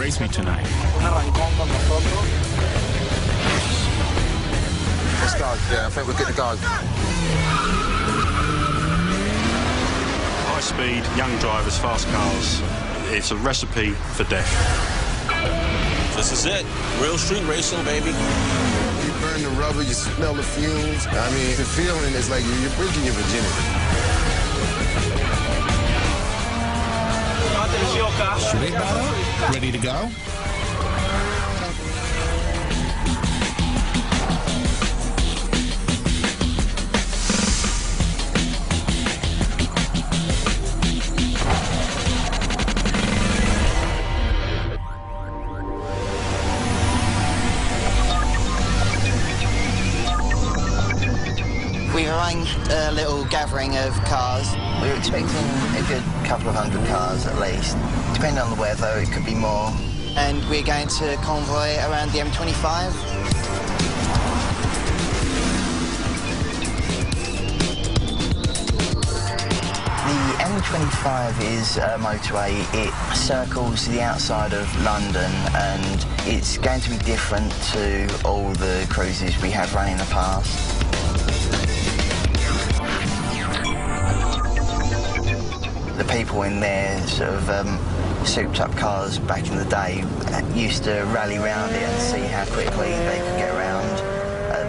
race me tonight. Let's go. Yeah, I think we're good to go. High speed, young drivers, fast cars. It's a recipe for death. This is it. Real street racing, baby. You burn the rubber, you smell the fumes. I mean, the feeling is like you're breaking your virginity. Big battle? Ready to go? We arranged a little gathering of cars. We were expecting a good couple of hundred cars at least. Depending on the weather, it could be more. And we're going to convoy around the M25. The M25 is a motorway. It circles the outside of London and it's going to be different to all the cruises we have run in the past. The people in their sort of souped-up cars back in the day used to rally round it and see how quickly they could get around.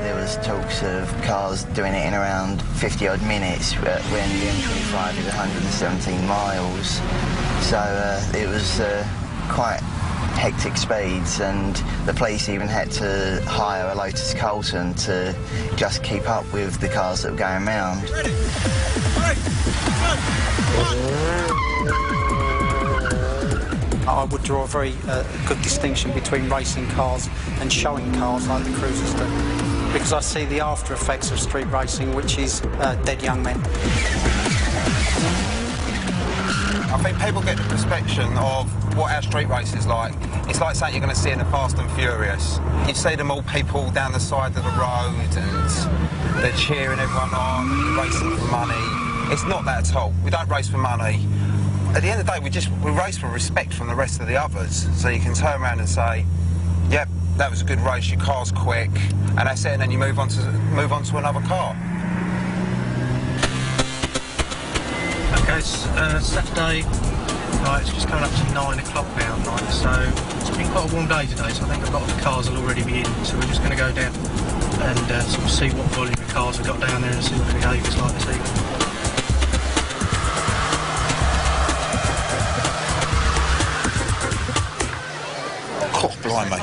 There was talks of cars doing it in around 50-odd minutes when the M25 is 117 miles. So it was quite hectic speeds, and the police even had to hire a Lotus Colton to just keep up with the cars that were going round. I would draw a very good distinction between racing cars and showing cars like the cruisers do, because I see the after effects of street racing, which is dead young men. I think people get the perception of what our street race is like. It's like something you're going to see in the Fast and Furious. You see them all people down the side of the road and they're cheering everyone on, racing for money. It's not that at all. We don't race for money. At the end of the day, we race for respect from the rest of the others. So you can turn around and say, yep, that was a good race, your car's quick, and that's it, and then you move on to another car. Okay, it's Saturday night, it's just coming up to 9 o'clock now at night, so it's been quite a warm day today, so I think a lot of the cars will already be in, so we're just going to go down and sort of see what volume of cars we've got down there and see what the behaviour's like this evening. Oh, blimey.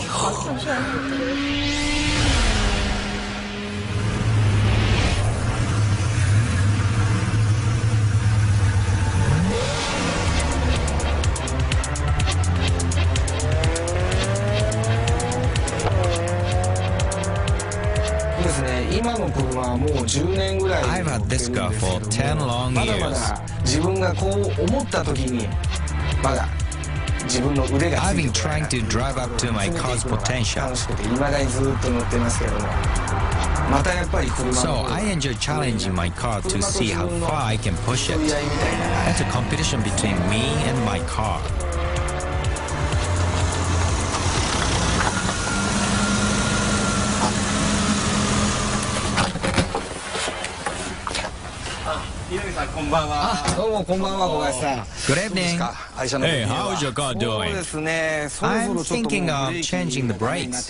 I've had this car for 10 long years. I've been trying to drive up to my car's potential. So I enjoy challenging my car to see how far I can push it. It's a competition between me and my car. Good evening. Hey, how's your car doing? I'm thinking of changing the brakes.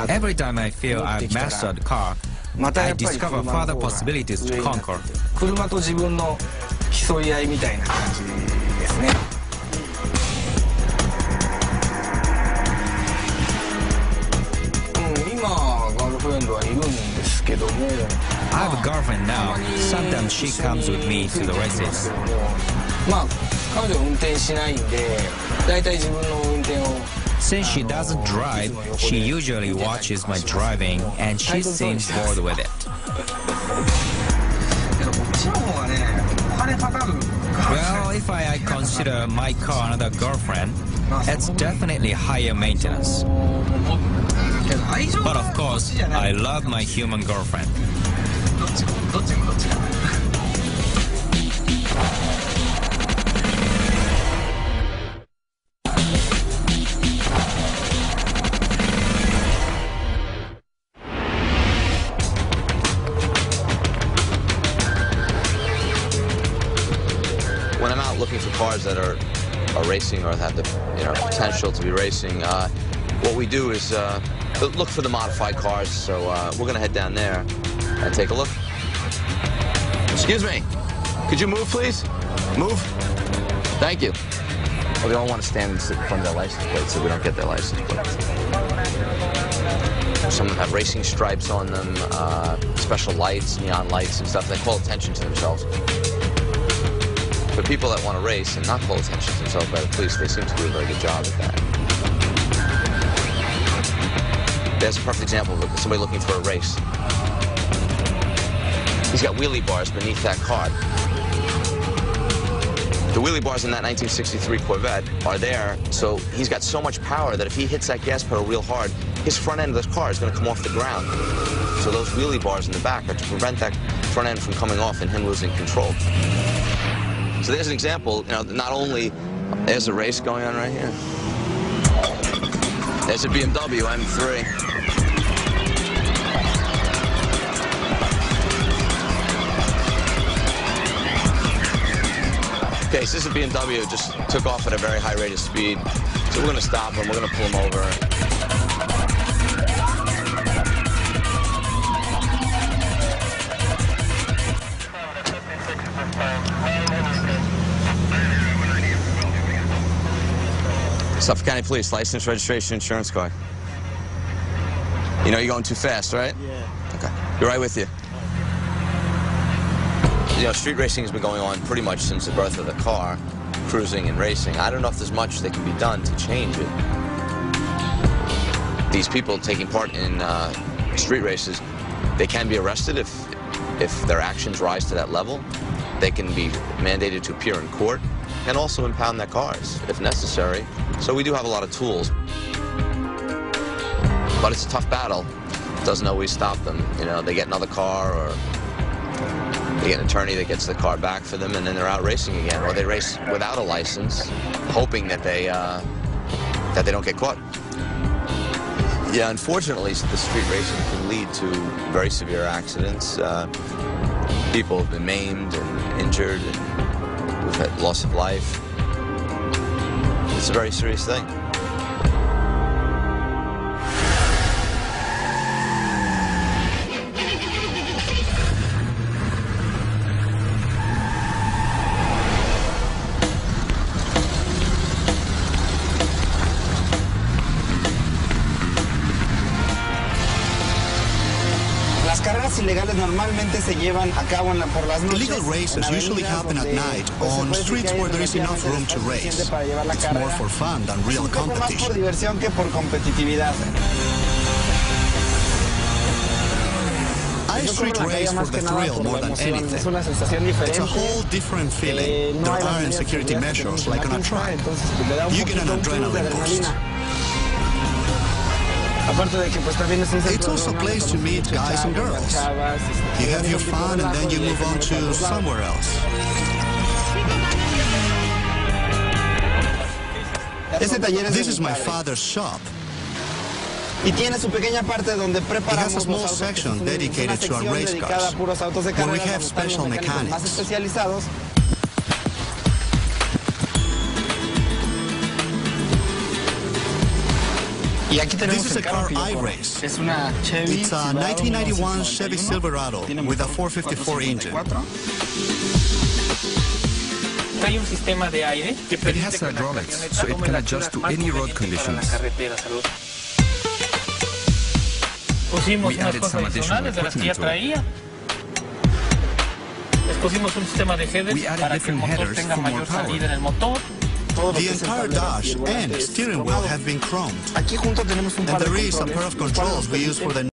Every time I feel I've mastered the car, I discover further possibilities to conquer. I have a girlfriend now. Sometimes she comes with me to the races. Since she doesn't drive, she usually watches my driving and she seems bored with it. Well, if I consider my car another girlfriend, it's definitely higher maintenance. But of course, I love my human girlfriend. When I'm out looking for cars that are racing or have the potential to be racing, what we do is look for the modified cars. So we're gonna head down there and take a look. Excuse me, could you move, please? Move. Thank you. Well, they don't want to stand in front of their license plate, so we don't get their license plates. Some of them have racing stripes on them, special lights, neon lights and stuff. They call attention to themselves. For people that want to race and not call attention to themselves by the police, they seem to do a very good job at that. There's a perfect example of somebody looking for a race. He's got wheelie bars beneath that car. The wheelie bars in that 1963 Corvette are there, so he's got so much power that if he hits that gas pedal real hard, his front end of the car is going to come off the ground. So those wheelie bars in the back are to prevent that front end from coming off and him losing control. So there's an example, not only there's a race going on right here. There's a BMW M3. Okay, so this is a BMW just took off at a very high rate of speed. So we're going to stop him, we're going to pull him over. Suffolk County Police, license, registration, insurance card. You know you're going too fast, right? Yeah. Okay. Be right with you. Street racing has been going on pretty much since the birth of the car, cruising and racing. I don't know if there's much that can be done to change it. These people taking part in street races, they can be arrested if their actions rise to that level. They can be mandated to appear in court and also impound their cars if necessary. So we do have a lot of tools. But it's a tough battle. It doesn't always stop them. They get another car or they get an attorney that gets the car back for them and then they're out racing again. Or they race without a license, hoping that they don't get caught. Yeah, unfortunately, the street racing can lead to very severe accidents. People have been maimed and injured, and we've had loss of life. It's a very serious thing. Illegal races usually happen at night on streets where there is enough room to race. It's more for fun than real competition. I street race for the thrill more than anything. It's a whole different feeling. There aren't security measures like on a track. You get an adrenaline boost. It's also a place to meet guys and girls. You have your fun and then you move on to somewhere else. This is my father's shop. He has a small section dedicated to our race cars, where we have special mechanics. This is a car I race. It's a 1991 Chevy Silverado with a 454 engine. It has hydraulics, so it can adjust to any road conditions. We added some additional equipment to it. We added different headers for more power. The entire dash and steering wheel have been chromed. And there is a pair of controls we use for the